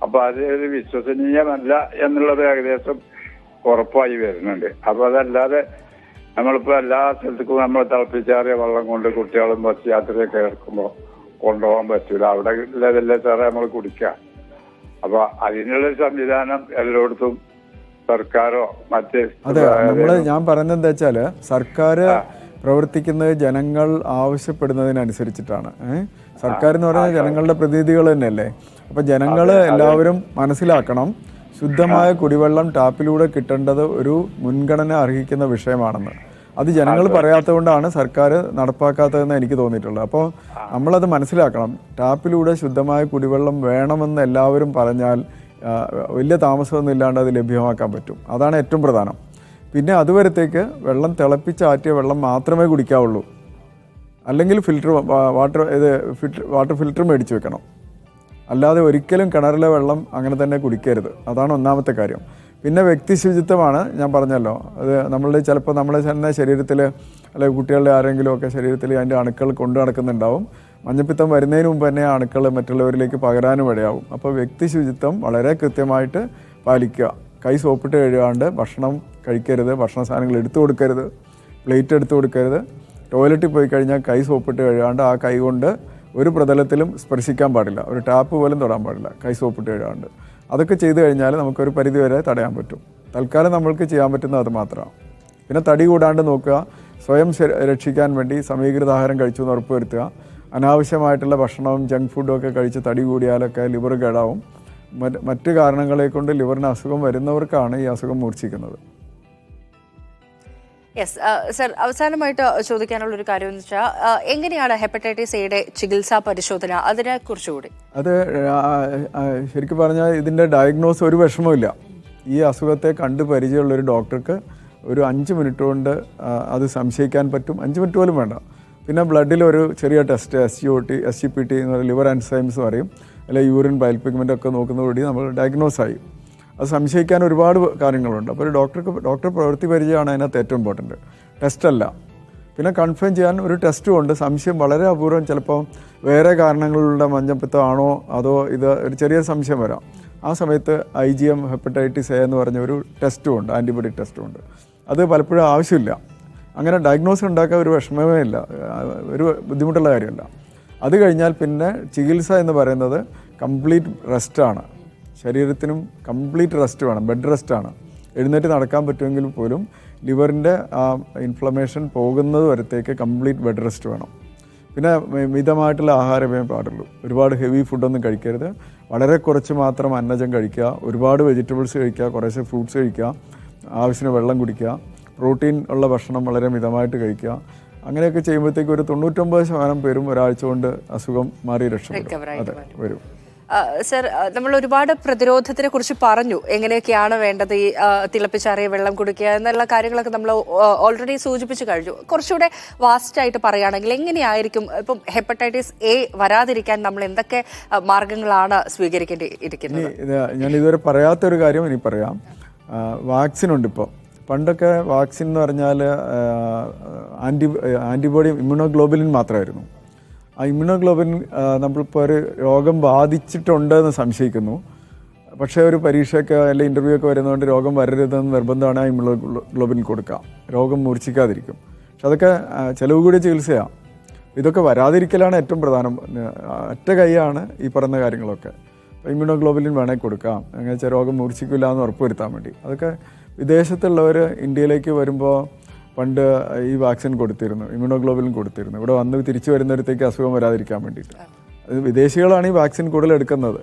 അപ്പൊ അത് വിശ്വസനീയമല്ല എന്നുള്ളത് ഏകദേശം ഉറപ്പായി വരുന്നുണ്ട്. അപ്പൊ അതല്ലാതെ നമ്മളിപ്പോ എല്ലാ സ്ഥലത്തേക്കും നമ്മൾ തിളപ്പിച്ചാറിയ വെള്ളം കൊണ്ട് കുട്ടികളും ബസ് യാത്രയൊക്കെ എടുക്കുമ്പോൾ കൊണ്ടുപോകാൻ പറ്റൂല. അവിടെ ഉള്ളതല്ലേ സാറേ നമ്മൾ കുടിക്കുക. അപ്പൊ അതിനുള്ള സംവിധാനം എല്ലായിടത്തും സർക്കാരോ മറ്റ് ഞാൻ പറയുന്നത് എന്താ വെച്ചാല്, സർക്കാർ പ്രവർത്തിക്കുന്നത് ജനങ്ങൾ ആവശ്യപ്പെടുന്നതിനനുസരിച്ചിട്ടാണ്. സർക്കാർ എന്ന് പറയുന്നത് ജനങ്ങളുടെ പ്രതിനിധികൾ തന്നെയല്ലേ. അപ്പൊ ജനങ്ങൾ എല്ലാവരും മനസ്സിലാക്കണം, ശുദ്ധമായ കുടിവെള്ളം ടാപ്പിലൂടെ കിട്ടേണ്ടത് ഒരു മുൻഗണന അർഹിക്കുന്ന വിഷയമാണെന്ന്. അത് ജനങ്ങൾ പറയാത്തത് കൊണ്ടാണ് സർക്കാർ നടപ്പാക്കാത്തതെന്ന് എനിക്ക് തോന്നിയിട്ടുള്ളത്. അപ്പോൾ നമ്മളത് മനസ്സിലാക്കണം. ടാപ്പിലൂടെ ശുദ്ധമായ കുടിവെള്ളം വേണമെന്ന് എല്ലാവരും പറഞ്ഞാൽ വലിയ താമസമൊന്നും ഇല്ലാണ്ട് അത് ലഭ്യമാക്കാൻ പറ്റും. അതാണ് ഏറ്റവും പ്രധാനം. പിന്നെ അതുവരത്തേക്ക് വെള്ളം തിളപ്പിച്ചാറ്റിയ വെള്ളം മാത്രമേ കുടിക്കാവുള്ളൂ. അല്ലെങ്കിൽ വാട്ടർ ഫിൽറ്റർ മേടിച്ച് വെക്കണം. അല്ലാതെ ഒരിക്കലും കിണറിലെ വെള്ളം അങ്ങനെ തന്നെ കുടിക്കരുത്. അതാണ് ഒന്നാമത്തെ കാര്യം. പിന്നെ വ്യക്തി ശുചിത്വമാണ് ഞാൻ പറഞ്ഞല്ലോ. അത് ചിലപ്പോൾ നമ്മുടെ തന്നെ ശരീരത്തിൽ അല്ലെങ്കിൽ കുട്ടികളുടെ ആരെങ്കിലും ഒക്കെ ശരീരത്തിൽ അതിൻ്റെ അണുക്കൾ കൊണ്ടു നടക്കുന്നുണ്ടാവും. മഞ്ഞപ്പിത്തം വരുന്നതിന് മുമ്പ് തന്നെ അണുക്കൾ മറ്റുള്ളവരിലേക്ക് പകരാനും ഇടയാവും. അപ്പോൾ വ്യക്തി ശുചിത്വം വളരെ കൃത്യമായിട്ട് പാലിക്കുക. കൈ സോപ്പിട്ട് കഴുകാണ്ട് ഭക്ഷണം കഴിക്കരുത്, ഭക്ഷണ സാധനങ്ങൾ എടുത്തു കൊടുക്കരുത്, പ്ലേറ്റ് എടുത്തു കൊടുക്കരുത്. ടോയ്ലറ്റിൽ പോയി കഴിഞ്ഞാൽ കൈ സോപ്പിട്ട് കഴുകാണ്ട് ആ കൈ കൊണ്ട് ഒരു പ്രതലത്തിലും സ്പർശിക്കാൻ പാടില്ല, ഒരു ടാപ്പ് പോലും തൊടാൻ പാടില്ല കൈ സോപ്പിട്ട് കഴുകാണ്ട്. അതൊക്കെ ചെയ്തു കഴിഞ്ഞാൽ നമുക്കൊരു പരിധി വരെ തടയാൻ പറ്റും. തൽക്കാലം നമ്മൾക്ക് ചെയ്യാൻ പറ്റുന്നത് അത് മാത്രമാണ്. പിന്നെ തടി കൂടാണ്ട് നോക്കുക, സ്വയം രക്ഷിക്കാൻ വേണ്ടി സമീകൃത ആഹാരം കഴിച്ചു എന്ന് ഉറപ്പ് വരുത്തുക. അനാവശ്യമായിട്ടുള്ള ഭക്ഷണവും ജങ്ക് ഫുഡും ഒക്കെ കഴിച്ച് തടി കൂടിയാലൊക്കെ ലിവർ കേടാവും. മറ്റ് കാരണങ്ങളെ കൊണ്ട് ലിവറിന് അസുഖം വരുന്നവർക്കാണ് ഈ അസുഖം മൂർച്ഛിക്കുന്നത്. യെസ് സർ, അവസാനമായിട്ട് ചോദിക്കാനുള്ളൊരു കാര്യം എന്ന് വെച്ചാൽ എങ്ങനെയാണ് ഹെപ്പറ്റൈറ്റിസ് എയുടെ ചികിത്സാ പരിശോധന, അതിനെക്കുറിച്ചുകൂടി? അത് ശരിക്കും പറഞ്ഞാൽ ഇതിൻ്റെ ഡയഗ്നോസ് ഒരു വിഷമമില്ല. ഈ അസുഖത്തെ കണ്ട് പരിചയമുള്ളൊരു ഡോക്ടർക്ക് ഒരു 5 മിനിറ്റ് കൊണ്ട് അത് സംശയിക്കാൻ പറ്റും. 5 മിനിറ്റ് പോലും വേണ്ട. പിന്നെ ബ്ലഡിൽ ഒരു ചെറിയ ടെസ്റ്റ് SGPT എന്ന് പറയുന്ന ലിവർ എൻസൈംസ് പറയും, അല്ലെങ്കിൽ യൂറിൻ ബൈൽ പിഗ്മെൻ്റ് ഒക്കെ നോക്കുന്നതോടെ നമ്മൾ ഡയഗ്നോസായി. അത് സംശയിക്കാൻ ഒരുപാട് കാര്യങ്ങളുണ്ട്. അപ്പോൾ ഒരു ഡോക്ടർ പ്രവൃത്തി പരിചയമാണ് അതിനകത്ത് ഏറ്റവും ഇമ്പോർട്ടൻറ്റ്, ടെസ്റ്റല്ല. പിന്നെ കൺഫേം ചെയ്യാൻ ഒരു ടെസ്റ്റും ഉണ്ട്. സംശയം വളരെ അപൂർവം, ചിലപ്പോൾ വേറെ കാരണങ്ങളുടെ മഞ്ഞപ്പിത്തമാണോ അതോ ഇത് ഒരു ചെറിയ സംശയം വരാം. ആ സമയത്ത് IgM ഹെപ്പറ്റൈറ്റിസ് എ എന്ന് പറഞ്ഞ ഒരു ടെസ്റ്റും ഉണ്ട്, ആൻറ്റിബോഡി ടെസ്റ്റും ഉണ്ട്. അത് പലപ്പോഴും ആവശ്യമില്ല. അങ്ങനെ ഡയഗ്നോസ് ഉണ്ടാക്കാൻ ഒരു വിഷമമേ ഇല്ല, ഒരു ബുദ്ധിമുട്ടുള്ള കാര്യമല്ല. അത് കഴിഞ്ഞാൽ പിന്നെ ചികിത്സ എന്ന് പറയുന്നത് കംപ്ലീറ്റ് റെസ്റ്റാണ്. ശരീരത്തിനും കംപ്ലീറ്റ് റെസ്റ്റ് വേണം, ബെഡ് റെസ്റ്റാണ്. എഴുന്നേറ്റ് നടക്കാൻ പറ്റുമെങ്കിൽ പോലും ലിവറിൻ്റെ ആ ഇൻഫ്ലമേഷൻ പോകുന്നത് വരത്തേക്ക് കംപ്ലീറ്റ് ബെഡ് റെസ്റ്റ് വേണം. പിന്നെ മിതമായിട്ടുള്ള ആഹാരമേ പാടുള്ളൂ. ഒരുപാട് ഹെവി ഫുഡൊന്നും കഴിക്കരുത്. വളരെ കുറച്ച് മാത്രം അന്നജം കഴിക്കുക, ഒരുപാട് വെജിറ്റബിൾസ് കഴിക്കുക, കുറേശ്ശെ ഫ്രൂട്ട്സ് കഴിക്കുക, ആവശ്യത്തിന് വെള്ളം കുടിക്കുക, പ്രോട്ടീൻ ഉള്ള ഭക്ഷണം വളരെ മിതമായിട്ട് കഴിക്കുക. അങ്ങനെയൊക്കെ ചെയ്യുമ്പോഴത്തേക്ക് ഒരു 99% പേരും ഒരാഴ്ച കൊണ്ട് അസുഖം മാറി രക്ഷപ്പെടും. അതെ, വരും. സർ, നമ്മൾ ഒരുപാട് പ്രതിരോധത്തിനെ കുറിച്ച് പറഞ്ഞു, എങ്ങനെയൊക്കെയാണ് വേണ്ടത്, ഈ തിളപ്പിച്ചാറിയ വെള്ളം കുടിക്കുക എന്നുള്ള കാര്യങ്ങളൊക്കെ നമ്മൾ ഓൾറെഡി സൂചിപ്പിച്ചു കഴിഞ്ഞു. കുറച്ചുകൂടെ വാസ്റ്റായിട്ട് പറയുകയാണെങ്കിൽ എങ്ങനെയായിരിക്കും ഇപ്പം ഹെപ്പറ്റൈറ്റിസ് എ വരാതിരിക്കാൻ നമ്മൾ എന്തൊക്കെ മാർഗങ്ങളാണ് സ്വീകരിക്കേണ്ടിയിരിക്കുന്നത്? ഞാൻ ഇതുവരെ പറയാത്തൊരു കാര്യം ഇനി പറയാം. വാക്സിൻ ഉണ്ട്. ഇപ്പോൾ പണ്ടൊക്കെ വാക്സിൻ എന്ന് പറഞ്ഞാൽ ആൻറ്റിബോഡി ഇമ്മ്യൂണോഗ്ലോബുലിൻ മാത്രമായിരുന്നു. ആ ഇമ്മ്യൂണോഗ്ലോബുലിൻ നമ്മളിപ്പോൾ ഒരു രോഗം ബാധിച്ചിട്ടുണ്ടെന്ന് സംശയിക്കുന്നു, പക്ഷേ ഒരു പരീക്ഷയൊക്കെ അല്ലെങ്കിൽ ഇൻ്റർവ്യൂ ഒക്കെ വരുന്നതുകൊണ്ട് രോഗം വരരുതെന്ന് നിർബന്ധമാണ് ആ ഇമ്മ്യൂണോഗ്ലോബുലിൻ കൊടുക്കുക, രോഗം മൂർച്ഛിക്കാതിരിക്കും. പക്ഷെ അതൊക്കെ ചിലവ് കൂടിയ ചികിത്സയാണ്. ഇതൊക്കെ വരാതിരിക്കലാണ് ഏറ്റവും പ്രധാനം. ഒറ്റ കൈയാണ് ഈ പറയുന്ന കാര്യങ്ങളൊക്കെ. ഇമ്മ്യൂണോഗ്ലോബുലിൻ വേണമെങ്കിൽ കൊടുക്കാം, എങ്ങനെ വെച്ചാൽ രോഗം മൂർച്ഛിക്കില്ല എന്ന് ഉറപ്പുവരുത്താൻ വേണ്ടി. അതൊക്കെ വിദേശത്തുള്ളവർ ഇന്ത്യയിലേക്ക് വരുമ്പോൾ പണ്ട് ഈ വാക്സിൻ കൊടുത്തിരുന്നു, ഇമ്മ്യൂണോഗ്ലോബുലിൻ കൊടുത്തിരുന്നു. ഇവിടെ വന്ന് തിരിച്ചു വരുന്നിടത്തേക്ക് അസുഖം വരാതിരിക്കാൻ വേണ്ടിയിട്ട്. വിദേശികളാണ് ഈ വാക്സിൻ കൂടുതൽ എടുക്കുന്നത്.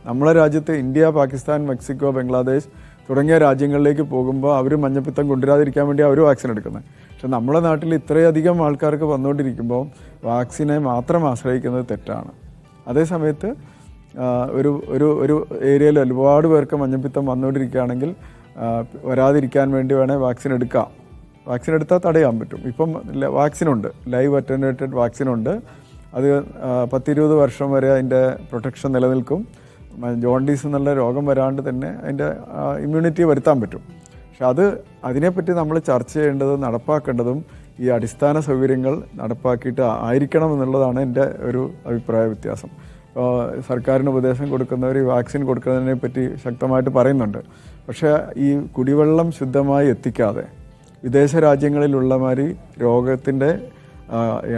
നമ്മളെ രാജ്യത്ത് ഇന്ത്യ, പാകിസ്ഥാൻ, മെക്സിക്കോ, ബംഗ്ലാദേശ് തുടങ്ങിയ രാജ്യങ്ങളിലേക്ക് പോകുമ്പോൾ അവർ മഞ്ഞപ്പിത്തം കൊണ്ടുവരാതിരിക്കാൻ വേണ്ടി അവർ വാക്സിൻ എടുക്കുന്നത്. പക്ഷെ നമ്മുടെ നാട്ടിൽ ഇത്രയധികം ആൾക്കാർക്ക് വന്നുകൊണ്ടിരിക്കുമ്പോൾ വാക്സിനെ മാത്രം ആശ്രയിക്കുന്നത് തെറ്റാണ്. അതേസമയത്ത് ഒരു ഏരിയയിൽ ഒരുപാട് പേർക്ക് മഞ്ഞപ്പിത്തം വന്നുകൊണ്ടിരിക്കുകയാണെങ്കിൽ വരാതിരിക്കാൻ വേണ്ടി വേണേൽ വാക്സിൻ എടുക്കാം. വാക്സിൻ എടുത്താൽ തടയാൻ പറ്റും. ഇപ്പം വാക്സിനുണ്ട്, ലൈവ് അറ്റൻവേറ്റഡ് വാക്സിനുണ്ട്. അത് 10-20 വർഷം വരെ അതിൻ്റെ പ്രൊട്ടക്ഷൻ നിലനിൽക്കും. ജോണ്ടീസ് എന്നുള്ള രോഗം വരാണ്ട് തന്നെ അതിൻ്റെ ഇമ്മ്യൂണിറ്റി വരുത്താൻ പറ്റും. പക്ഷെ അതിനെപ്പറ്റി നമ്മൾ ചർച്ച ചെയ്യേണ്ടതും നടപ്പാക്കേണ്ടതും ഈ അടിസ്ഥാന സൗകര്യങ്ങൾ നടപ്പാക്കിയിട്ട് ആയിരിക്കണം എന്നുള്ളതാണ് എൻ്റെ ഒരു അഭിപ്രായ വ്യത്യാസം. സർക്കാരിന് ഉപദേശം കൊടുക്കുന്നവർ ഈ വാക്സിൻ കൊടുക്കുന്നതിനെ പറ്റി ശക്തമായിട്ട് പറയുന്നുണ്ട്. പക്ഷേ ഈ കുടിവെള്ളം ശുദ്ധമായി എത്തിക്കാതെ വിദേശ രാജ്യങ്ങളിലുള്ള മാതിരി രോഗത്തിൻ്റെ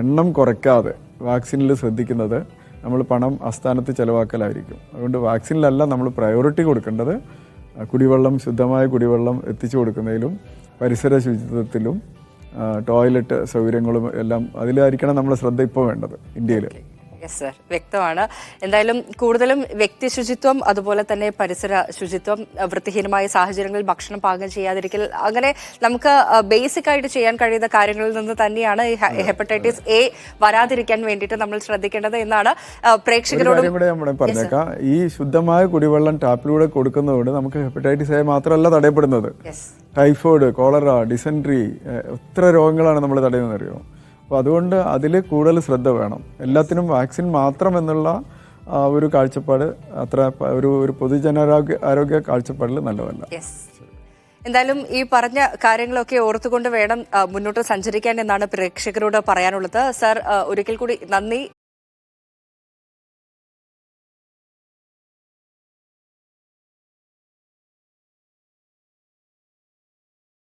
എണ്ണം കുറയ്ക്കാതെ വാക്സിനിൽ ശ്രദ്ധിക്കുന്നത് നമ്മൾ പണം അസ്ഥാനത്ത് ചിലവാക്കലായിരിക്കും. അതുകൊണ്ട് വാക്സിനിലല്ല നമ്മൾ പ്രയോറിറ്റി കൊടുക്കേണ്ടത്, ശുദ്ധമായ കുടിവെള്ളം എത്തിച്ചു കൊടുക്കുന്നതിലും പരിസര ശുചിത്വത്തിലും ടോയ്ലറ്റ് സൗകര്യങ്ങളും എല്ലാം അതിലായിരിക്കണം നമ്മൾ ശ്രദ്ധ ഇപ്പോൾ വേണ്ടത് ഇന്ത്യയിൽ. യെസ് സർ, വ്യക്തമാണ്. എന്തായാലും കൂടുതലും വ്യക്തി ശുചിത്വം, അതുപോലെ തന്നെ പരിസര ശുചിത്വം, വൃത്തിഹീനമായ സാഹചര്യങ്ങളിൽ ഭക്ഷണം പാകം ചെയ്യാതിരിക്കൽ, അങ്ങനെ നമുക്ക് ബേസിക് ആയിട്ട് ചെയ്യാൻ കഴിയുന്ന കാര്യങ്ങളിൽ നിന്ന് തന്നെയാണ് ഈ ഹെപ്പറ്റൈറ്റിസ് എ വരാതിരിക്കാൻ വേണ്ടിയിട്ട് നമ്മൾ ശ്രദ്ധിക്കേണ്ടത് എന്നാണ് പ്രേക്ഷകരോട് പറഞ്ഞേക്കാം. ഈ ശുദ്ധമായ കുടിവെള്ളം ടാപ്പിലൂടെ കൊടുക്കുന്നതുകൊണ്ട് നമുക്ക് ഹെപ്പറ്റൈറ്റിസ് എ മാത്രമല്ല തടയപ്പെടുന്നത്, ടൈഫോയിഡ്, കോളറ, ഡിസെൻട്രി, എത്ര രോഗങ്ങളാണ് നമ്മൾ തടയുന്നത് അറിയോ. അപ്പോൾ അതുകൊണ്ട് അതിൽ കൂടുതൽ ശ്രദ്ധ വേണം. എല്ലാത്തിനും വാക്സിൻ മാത്രം എന്നുള്ള ഒരു കാഴ്ചപ്പാട് അത്ര ഒരു പൊതുജനാരോഗ്യ കാഴ്ചപ്പാടിൽ നല്ലതല്ല. എന്തായാലും ഈ പറഞ്ഞ കാര്യങ്ങളൊക്കെ ഓർത്തുകൊണ്ട് വേണം മുന്നോട്ട് സഞ്ചരിക്കാൻ എന്നാണ് പ്രേക്ഷകരോട് പറയാനുള്ളത്. സർ, ഒരിക്കൽ കൂടി നന്ദി.